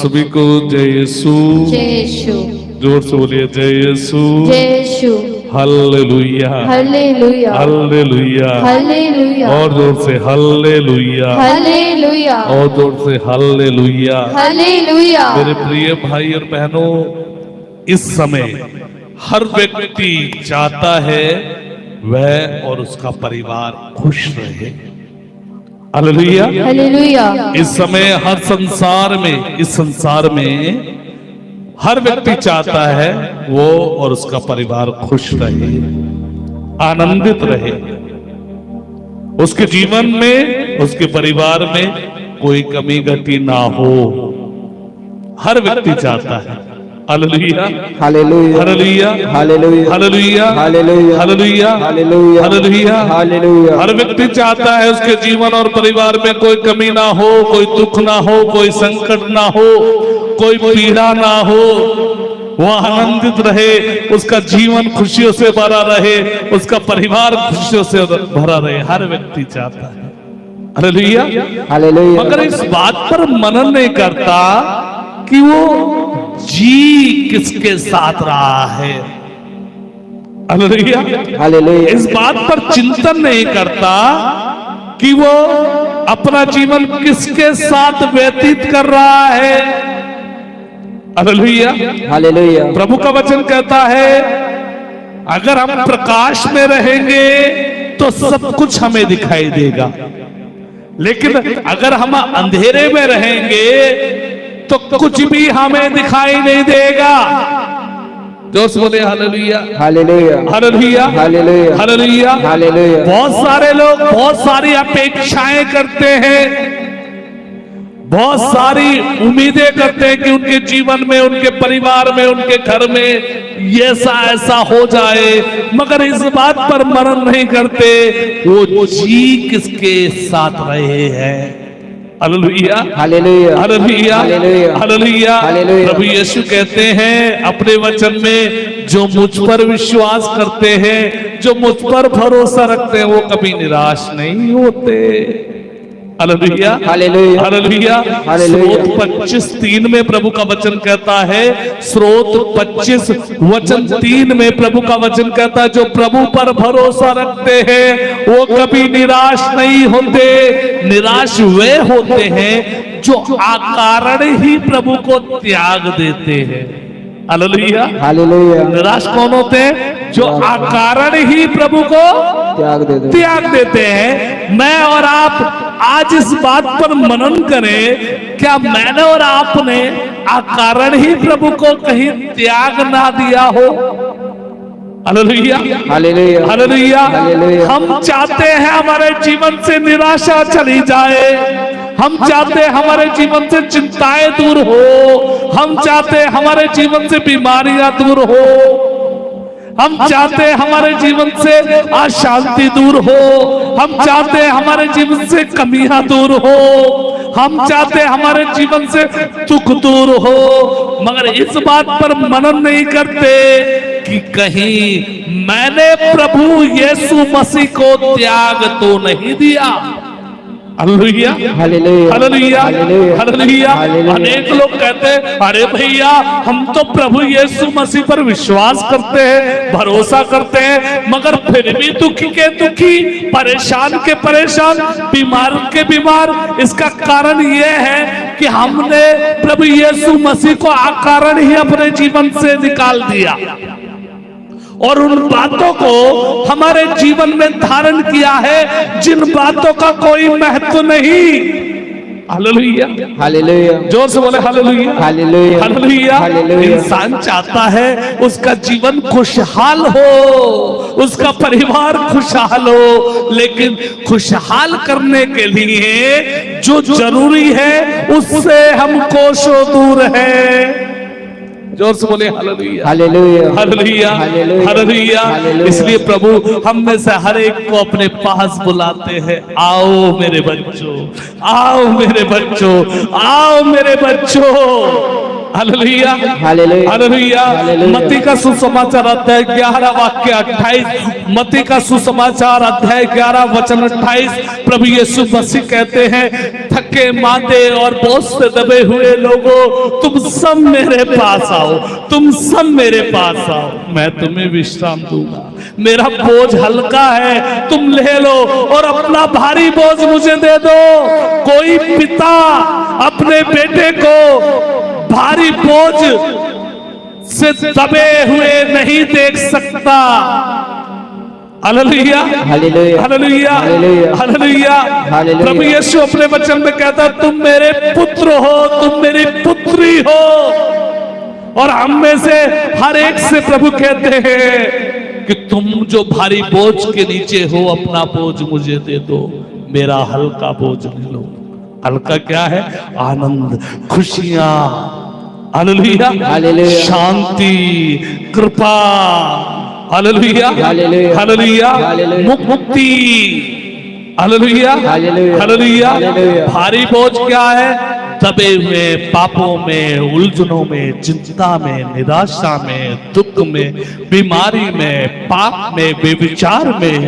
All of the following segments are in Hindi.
सभी को जय यीशु। जय यीशु। जोर से बोलिए जय यीशु। जय Yeshu. Hallelujah hallelujah hallelujah. Hallelujah और जोर से हालेलुया हालेलुया और जोर से हालेलुया। हालेलुया। मेरे प्रिय भाई और बहनों, इस समय हर व्यक्ति चाहता है वह और उसका परिवार खुश रहे। Hallelujah hallelujah. इस समय हर संसार में, इस संसार में हर व्यक्ति चाहता है वो और उसका परिवार खुश रहे, आनंदित रहे, उसके जीवन में, उसके परिवार में कोई कमी घटी ना हो। हर व्यक्ति चाहता है। Hallelujah hallelujah hallelujah hallelujah hallelujah hallelujah hallelujah hallelujah hallelujah hallelujah. हर व्यक्ति चाहता है उसके जीवन और परिवार में कोई कमी ना हो, कोई दुख ना हो, कोई संकट ना हो, कोई पीड़ा ना हो, वो आनंदित रहे, उसका जीवन खुशियों से भरा रहे, उसका परिवार खुशियों से भरा रहे। हर व्यक्ति चाहता है। Hallelujah hallelujah. मगर इस बात पर मनन नहीं करता कि वो जी किसके साथ रहा है। Hallelujah hallelujah. इस बात पर चिंतन नहीं करता कि वो अपना जीवन किसके साथ व्यतीत कर रहा है। Hallelujah hallelujah. प्रभु का वचन कहता है अगर हम प्रकाश में रहेंगे तो सब कुछ हमें दिखाई देगा, लेकिन अगर हम अंधेरे में रहेंगे तो कुछ भी हमें दिखाई नहीं देगा। जोर से बोले hallelujah hallelujah hallelujah hallelujah hallelujah hallelujah. बहुत सारे लोग बहुत सारी अपेक्षाएं करते हैं, बहुत सारी उम्मीदें करते हैं कि उनके जीवन में, उनके परिवार में, उनके घर में ये ऐसा हो जाए, मगर इस बात पर मनन नहीं करते वो जी किसके साथ रहे हैं। Hallelujah hallelujah hallelujah hallelujah hallelujah. Hallelujah. प्रभु यीशु कहते हैं अपने वचन में, जो मुझ पर विश्वास करते हैं, जो मुझ पर भरोसा रखते हैं, वो कभी निराश नहीं होते। Hallelujah hallelujah hallelujah. हालेलुया। स्रोत 25:3 में प्रभु का वचन कहता है, स्रोत 25:3 में प्रभु का वचन कहता है, जो प्रभु पर भरोसा रखते हैं वो कभी निराश नहीं होते। निराश वे होते हैं जो अकारण ही प्रभु को त्याग देते हैं। Hallelujah hallelujah. निराश कौन होते हैं? जो अकारण ही प्रभु को त्याग देते हैं। मैं और आप आज इस बात पर मनन करें, क्या मैंने और आपने अकारण ही प्रभु को कहीं त्याग ना दिया हो? Hallelujah hallelujah hallelujah. हालेलुया। हम चाहते हैं हमारे जीवन से निराशा चली जाए, हम चाहते हैं हमारे जीवन से चिंताएं दूर हो, हम चाहते हैं हमारे जीवन से बीमारियां दूर हो, हम चाहते हैं हमारे जीवन से अशांति दूर हो, हम चाहते हैं हमारे जीवन से कमियां दूर हो, हम चाहते हैं हमारे जीवन से दुख दूर हो, मगर इस बात पर मनन नहीं करते कि कहीं मैंने प्रभु यीशु मसीह को त्याग तो नहीं दिया। Hallelujah hallelujah hallelujah hallelujah hallelujah. Hallelujah. अनेक लोग कहते हैं अरे भैया हम तो प्रभु यीशु मसीह पर विश्वास करते हैं, भरोसा करते हैं, मगर फिर भी दुखी के दुखी, परेशान के परेशान, बीमार के बीमार। इसका कारण यह है कि हमने प्रभु यीशु मसीह को अकारण ही अपने जीवन से निकाल दिया और उन बातों को हमारे जीवन में धारण किया है जिन बातों का कोई महत्व नहीं। Hallelujah hallelujah. जोर से बोले हालेलुया हालेलुया हालेलुया। हालेलुया। इंसान चाहता है उसका जीवन खुशहाल हो, उसका परिवार खुशहाल हो, लेकिन खुशहाल करने के लिए जो जरूरी है उससे हम कोसों दूर है। जोर से बोले hallelujah hallelujah hallelujah hallelujah hallelujah. Hallelujah. इसलिए प्रभु हम में से हर एक को अपने पास बुलाते हैं, आओ मेरे बच्चों, आओ मेरे बच्चों, आओ मेरे बच्चों। Hallelujah hallelujah. हालेलुया। हालेलुया। मत्ती का सुसमाचार अध्याय 11 वाक्य 28, मत्ती का सुसमाचार अध्याय 11 वचन 28, प्रभु यीशु मसीह कहते हैं, थके मांदे और बोझ से दबे हुए लोगों, तुम सब मेरे पास आओ, तुम सब मेरे पास आओ, मैं तुम्हें विश्राम दूंगा। मेरा बोझ हल्का है, तुम ले लो और अपना भारी बोझ मुझे दे दो। कोई पिता अपने बेटे को भारी बोझ से दबे हुए नहीं देख सकता। Hallelujah hallelujah. Hallelujah hallelujah. Hallelujah. Hallelujah. प्रभु यीशु अपने वचन में कहता, तुम मेरे पुत्र हो, तुम मेरी पुत्री हो। और हम में से हर एक से प्रभु कहते हैं कि तुम जो भारी बोझ के नीचे हो, अपना बोझ मुझे दे दो, मेरा हल्का बोझ ले लो। हल्का क्या है? आनंद, खुशियां, हालेलुया, हालेलुया। शांति, कृपा, हालेलुया हालेलुया। Hallelujah, hallelujah. मुक्ति, हालेलुया हालेलुया। हालेलुया। हालेलुया। भारी बोझ क्या है? दबे हुए पापों में, उलझनों में, चिंता में, निराशा में, दुख में, बीमारी में, पाप में, बेविचार में,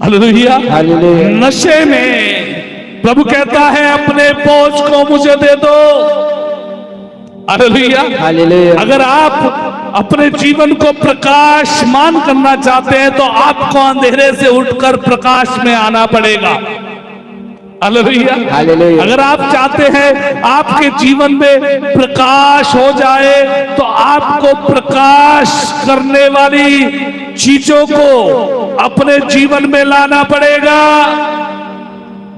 हालेलुया, हालेलुया। नशे में। प्रभु कहता है, अपने बोझ को मुझे दे दो। Hallelujah hallelujah. अगर आप अपने जीवन को प्रकाशमान करना चाहते हैं तो आपको अंधेरे से उठकर प्रकाश में आना पड़ेगा। Hallelujah hallelujah. अगर आप चाहते हैं आपके जीवन में प्रकाश हो जाए तो आपको प्रकाश करने वाली चीजों को अपने जीवन में लाना पड़ेगा।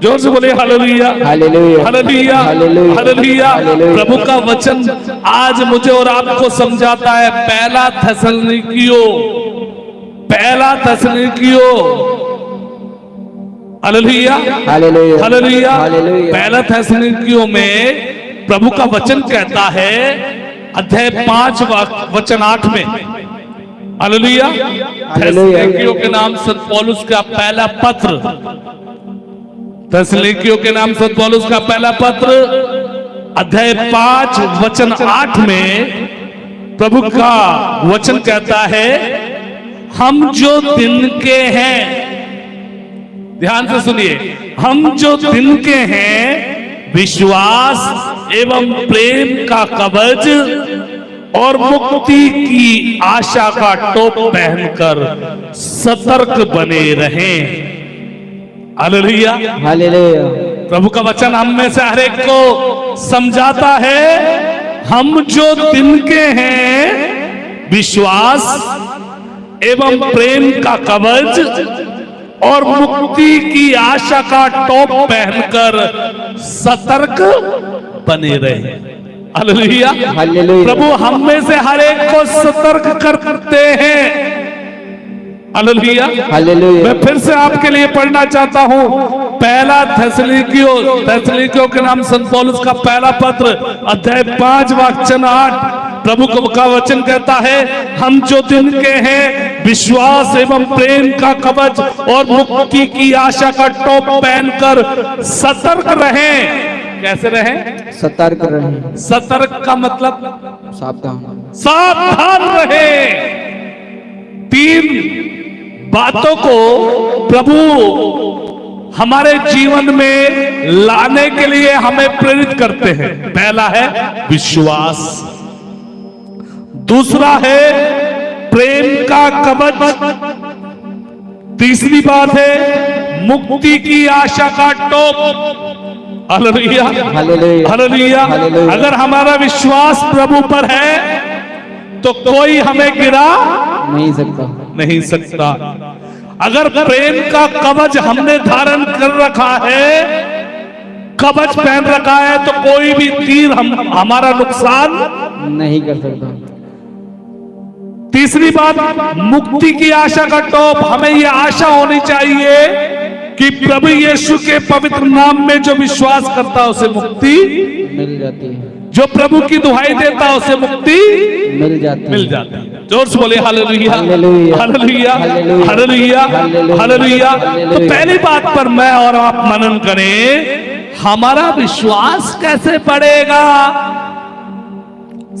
जोर से बोले hallelujah hallelujah. Hallelujah hallelujah. Hallelujah. Hallelujah. प्रभु का वचन आज मुझे और आपको समझाता है, पहला थेसलुनीकियों हालेलुया हालेलुया। हालेलुया। हालेलुया। पहला थेसलुनीकियों में प्रभु का वचन कहता है, अध्याय 5 वचन 8 में, हालेलुया, थेसलुनीकियों के नाम संत पौलुस का पहला पत्र, थेसलुनीकियों के नाम संत पौलुस का पहला पत्र अध्याय 5 वचन 8 में प्रभु का वचन कहता है, हम जो दिन के हैं, ध्यान से सुनिए, हम जो दिन के हैं, विश्वास एवं प्रेम का कवच और मुक्ति की आशा का टोप पहनकर सतर्क बने रहें। Hallelujah hallelujah. प्रभु का वचन हम में से हर एक को समझाता है, हम जो दिन के हैं, विश्वास एवं प्रेम का कवच और मुक्ति की आशा का टोप पहनकर सतर्क बने रहे। Hallelujah hallelujah. प्रभु हम में से हर एक को सतर्क करते हैं। Hallelujah hallelujah. मैं फिर से आपके लिए पढ़ना चाहता हूं, पहला थेसलुनीकियों के नाम संत पौलुस का पहला पत्र अध्याय 5 वचन 8, प्रभु का वचन कहता है, हम जो दिन के हैं, विश्वास एवं प्रेम का कवच और मुक्ति की आशा का टोप पहनकर सतर्क रहें। कैसे रहें? सतर्क रहें। सतर्क का मतलब सावधान रहें। 3 बातों को प्रभु हमारे जीवन में लाने के लिए हमें प्रेरित करते हैं। पहला है विश्वास, दूसरा है प्रेम का कवच, तीसरी बात है मुक्ति की आशा का टोप। Hallelujah hallelujah. हालेलुया। हालेलुया। अगर हमारा विश्वास प्रभु पर है तो कोई हमें गिरा नहीं सकता। अगर प्रेम का कवच हमने धारण कर रखा है, कवच पहन रखा है, तो कोई भी तीर हमारा नुकसान नहीं कर सकता। तीसरी बात, मुक्ति की आशा का टोप, हमें यह आशा होनी चाहिए कि प्रभु यीशु के पवित्र नाम में जो विश्वास करता है उसे मुक्ति मिल जाती है, जो प्रभु की दुहाई देता है उसे मुक्ति मिल जाती है। जोर से बोले hallelujah hallelujah. Hallelujah hallelujah. Hallelujah hallelujah. Hallelujah. तो हालेलुया। पहली बात पर मैं और आप मनन करें, हमारा विश्वास कैसे बढ़ेगा?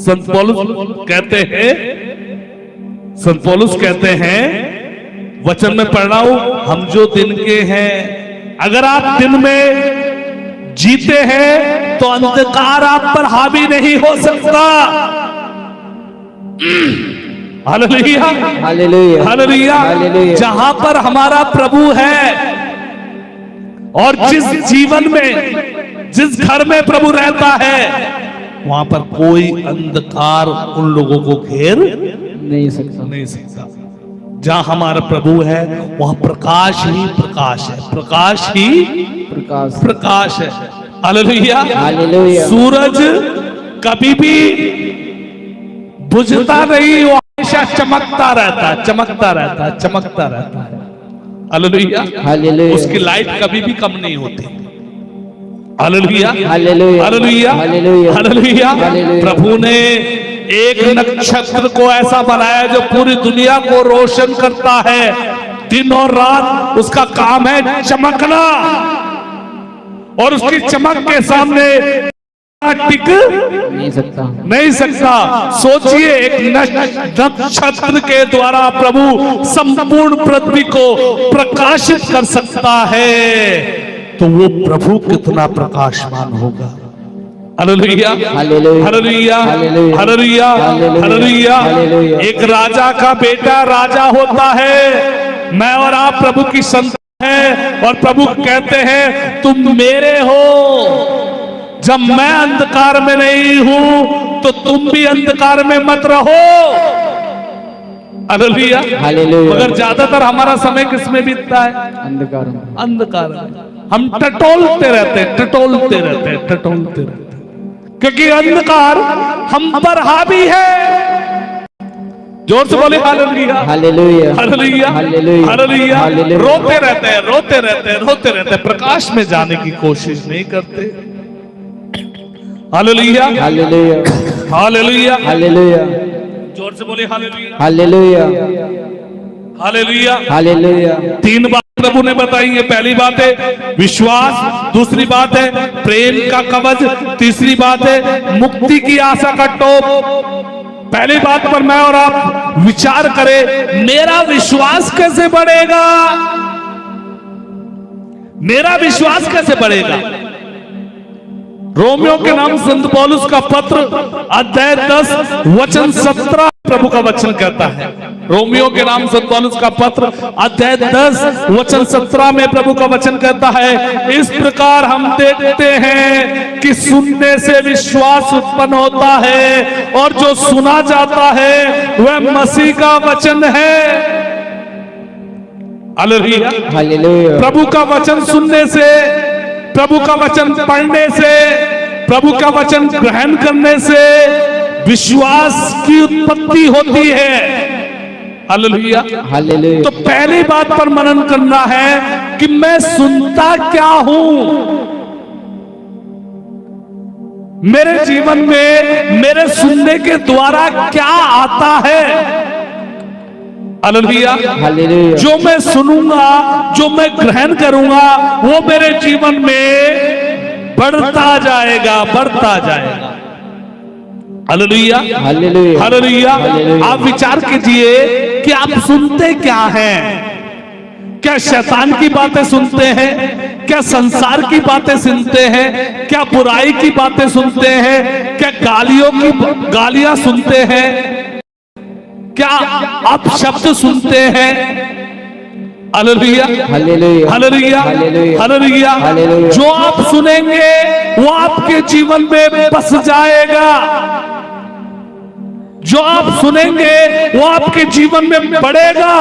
संत पौलुस कहते हैं वचन में पढ़ रहा हूं, हम जो दिन के हैं, अगर आप दिन में जीते हैं तो अंधकार आप पर हावी नहीं हो सकता। Hallelujah, hallelujah, hallelujah. हालेलुया। जहां पर हमारा प्रभु है और जिस जीवन में, जिस घर में प्रभु रहता है, वहां पर कोई अंधकार उन लोगों को घेर नहीं सकता। नहीं सकता। जहां हमारा प्रभु है वहां प्रकाश ही प्रकाश है, प्रकाश ही प्रकाश, प्रकाश है। Hallelujah, hallelujah. सूरज कभी भी बुझता नहीं, वो हमेशा चमकता रहता है, चमकता रहता है, चमकता रहता है। Hallelujah, hallelujah. उसकी लाइट कभी भी कम नहीं होती। Hallelujah, hallelujah, hallelujah, hallelujah, hallelujah. Hallelujah. प्रभु ने एक नक्षत्र को ऐसा बनाया जो पूरी दुनिया को रोशन करता है। दिन और रात उसका काम है चमकना, और उसकी चमक के सामने टिक नहीं सकता। नहीं सकता। सोचिए, एक नक्षत्र के द्वारा प्रभु संपूर्ण पृथ्वी को प्रकाशित कर सकता है, तो वो प्रभु कितना प्रकाशमान होगा। Hallelujah, hallelujah, hallelujah, hallelujah, hallelujah, hallelujah. Hallelujah. एक राजा का बेटा राजा होता है। मैं और आप प्रभु की संतान हैं, और प्रभु कहते हैं तुम मेरे हो। जब मैं अंधकार में नहीं हूं तो तुम भी अंधकार में मत रहो। Hallelujah, hallelujah. मगर ज्यादातर हमारा समय किसमें बीतता है? अंधकार में। अंधकार में। हम टटोलते रहते हैं, टटोलते रहते हैं, टटोलते रहते हैं, क्योंकि अंधकार हम पर हावी है। जोर से बोले hallelujah, hallelujah, hallelujah, hallelujah, hallelujah. Hallelujah. रोते रहते हैं, रोते रहते हैं, रोते रहते हैं, प्रकाश में जाने की कोशिश नहीं करते। हालेलुया, हालेलुया, हालेलुया, हालेलुया, जोर से बोले हालेलुया, हालेलुया, हालेलुया। हालेलुया। 3 बात प्रभु ने बताई है। पहली बात है विश्वास, दूसरी बात है प्रेम का कवच, तीसरी बात है मुक्ति की आशा का टोप। पहली बात पर मैं और आप विचार करें, मेरा विश्वास कैसे बढ़ेगा? मेरा विश्वास कैसे बढ़ेगा? रोमियो के नाम संत पौलुस का पत्र अध्याय 10 वचन 17 प्रभु का वचन कहता है। रोमियो के नाम संत पौलुस का पत्र अध्याय 10 वचन 17 में प्रभु का वचन कहता है, इस प्रकार हम देखते हैं कि सुनने से विश्वास उत्पन्न होता है, और जो सुना जाता है वह मसीह का वचन है। Hallelujah, hallelujah. प्रभु का वचन सुनने से, प्रभु का वचन पढ़ने से, प्रभु का वचन ग्रहण करने से विश्वास की उत्पत्ति होती है। Hallelujah, hallelujah. तो पहली बात पर मनन करना है कि मैं सुनता क्या हूं। मेरे जीवन में मेरे सुनने के द्वारा क्या आता है। Hallelujah, hallelujah. जो मैं सुनूंगा, जो मैं ग्रहण करूंगा, वो मेरे जीवन में बढ़ता जाएगा, बढ़ता जाएगा। Hallelujah, hallelujah, hallelujah. हालेलुया। आप विचार कीजिए कि आप सुनते क्या हैं? क्या शैतान की बातें सुनते हैं? क्या संसार की बातें सुनते हैं? क्या बुराई की बातें सुनते हैं? क्या गालियां सुनते हैं? क्या आप शब्द सुनते हैं? Hallelujah, hallelujah, hallelujah, hallelujah, hallelujah. Hallelujah. जो आप सुनेंगे वो आपके जीवन में बस जाएगा। जो आप सुनेंगे वो आपके जीवन में बढ़ेगा।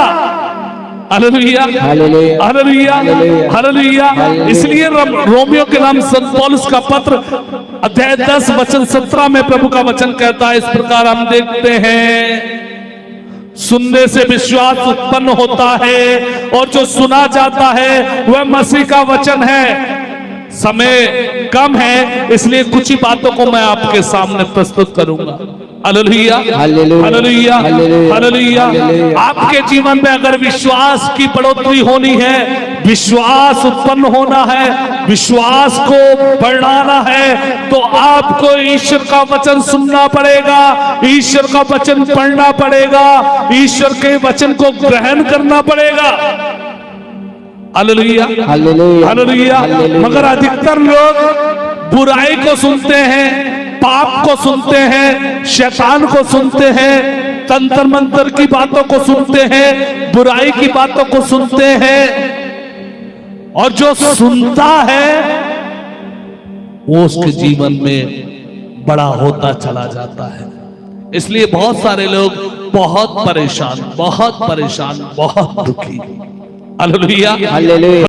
Hallelujah, hallelujah, hallelujah, hallelujah, hallelujah. Hallelujah. इसलिए रोमियो के नाम संत पौलुस का पत्र अध्याय 10 वचन 17 में प्रभु का वचन कहता है, इस प्रकार हम देखते हैं सुनने से विश्वास उत्पन्न होता है, और जो सुना जाता है वह मसीह का वचन है। समय कम है, इसलिए कुछ ही बातों को मैं आपके सामने प्रस्तुत करूंगा। Hallelujah hallelujah, hallelujah hallelujah, hallelujah. Hallelujah. आपके जीवन में अगर विश्वास की बढ़ोतरी होनी है, विश्वास उत्पन्न होना है, विश्वास को बढ़ाना है, तो आपको ईश्वर का वचन सुनना पड़ेगा, ईश्वर का वचन पढ़ना पड़ेगा, ईश्वर के वचन को ग्रहण करना पड़ेगा। Hallelujah hallelujah, hallelujah. हालेलुया। मगर अधिकतर लोग बुराई को सुनते हैं, पाप को सुनते हैं, शैतान को सुनते हैं, तंत्र मंत्र की बातों को सुनते हैं, बुराई की बातों को सुनते हैं, और जो सुनता है वो उसके जीवन में बड़ा होता चला जाता है। इसलिए बहुत सारे लोग बहुत परेशान, बहुत परेशान, बहुत दुखी। Hallelujah hallelujah.